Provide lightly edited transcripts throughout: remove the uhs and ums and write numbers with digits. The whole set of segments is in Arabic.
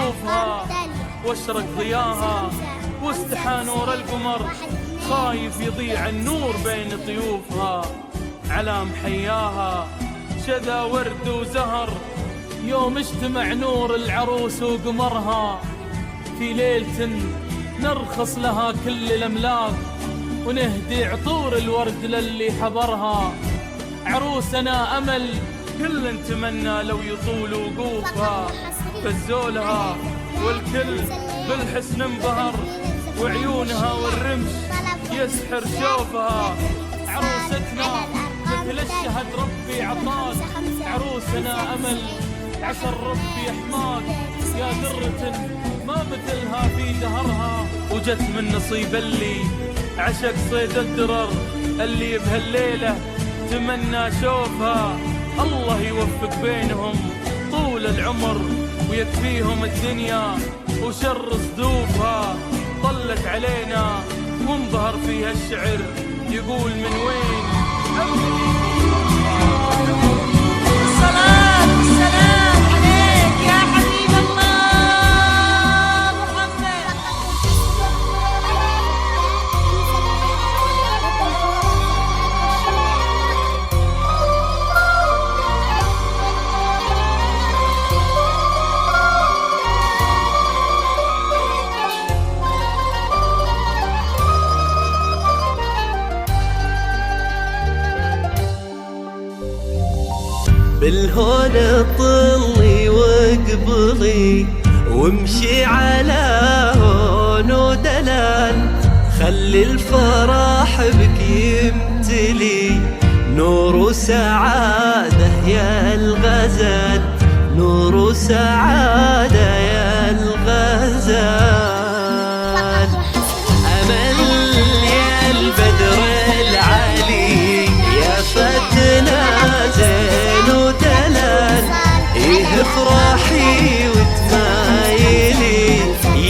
ضيوفها واشرق ضياها، واستحى نور القمر خايف يضيع النور بين طيوفها. على محياها شذا ورد وزهر يوم اجتمع نور العروس وقمرها. في ليلة نرخص لها كل الأملاك ونهدي عطور الورد للي حضرها. عروسنا أمل كل نتمنى لو يطول وقوفها. فزولها والكل بالحسن انبهر، وعيونها والرمش يسحر شوفها. عروستنا مثل الشهد ربي عطاك، عروسنا أمل عسى ربي يحماك. يا درة ما مثلها في دهرها، وجت من نصيب اللي عشق صيد الدرر، اللي بهالليلة تمنى شوفها. الله يوفق بينهم طول العمر ويكفيهم الدنيا وشر صدوفها. طلت علينا وانظهر فيها الشعر يقول من وين الصلاة والسلام عليك يا حبيب الله محمد. بالهون طلي واقبلي وامشي على هون ودلال، خلي الفرح بك يمتلي نور وسعادة يا الغزال، نور وسعادة يا الغزال. أمل يا البدر العالي يا فتنا زين ودلال، افرحي وتمايلي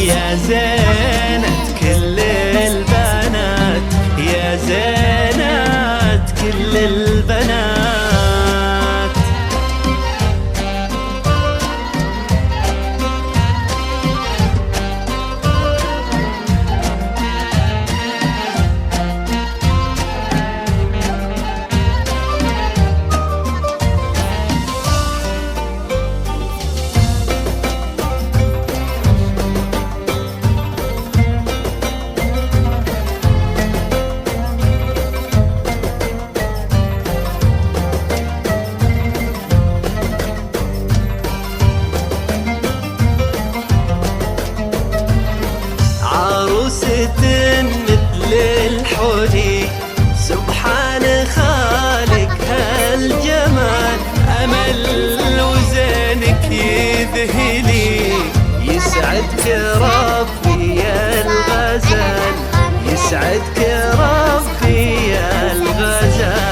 يا زينة كل البنات، يا زينة كل البنات. مثل الحلي سبحان خالق هالجمال، أمل وزينك يذهلي يسعدك ربي يا الغزال، يسعدك ربي يا الغزال.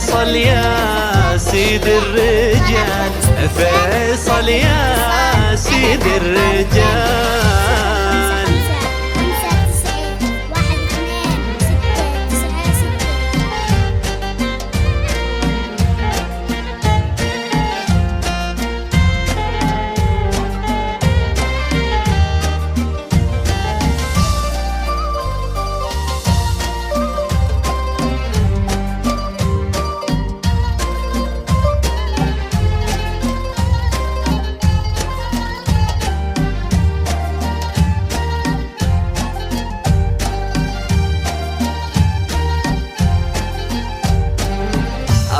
فيصل يا سيد الرجال، فيصل يا سيد الرجال.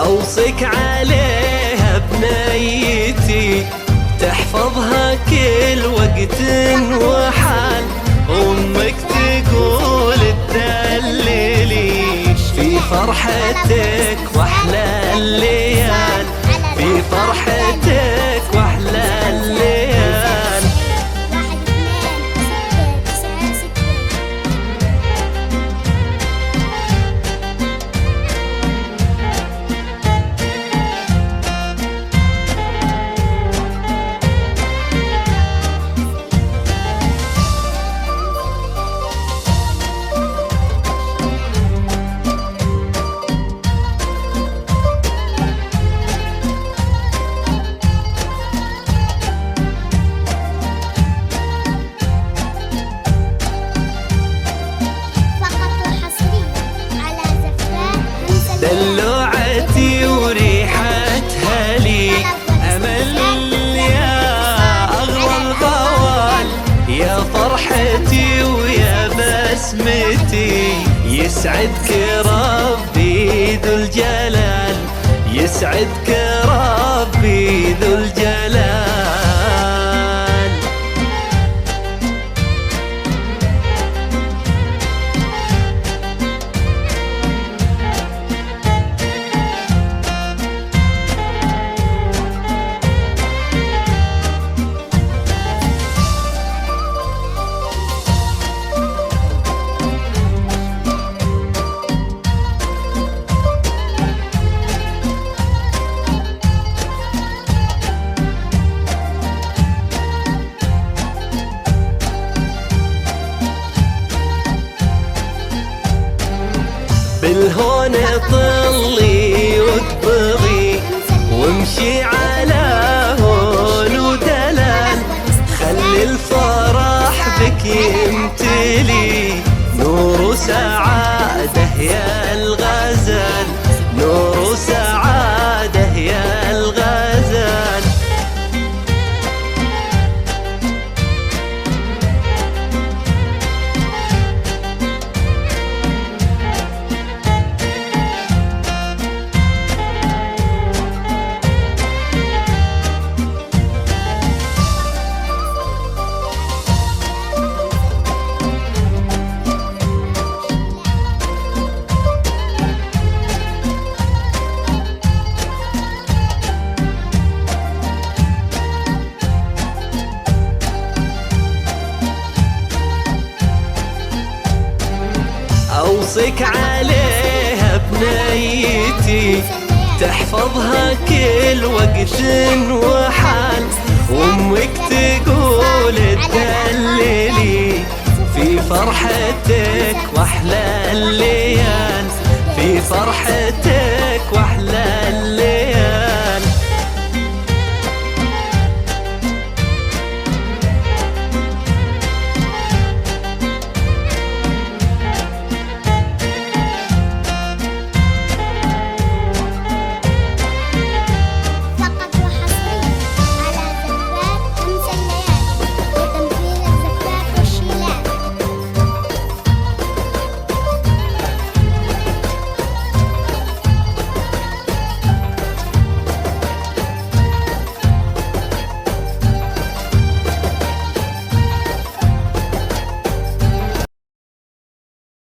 أوصيك عليها بنيتي، تحفظها كل وقت وحال، أمك تقول تدللي في فرحتك وأحلى الليال، في فرحتك وأحلى الليال. دلوعتي وريحتها لي أمل يا أغلى الغوال، يا فرحتي ويا بسمتي، يسعدك ربي ذو الجلال، يسعدك ربي ذو الجلال. بالهون طلي واكبري وامشي على هون ودلال، خلي الفرح بك يمتلي نور وسعادة يا الغزال، نور وسعادة يا الغزال. أوصيك عليها بنيتي، تحفظها كل وقت وحال، أمك تقول تدللي في فرحتك وأحلى الليال، في فرحتك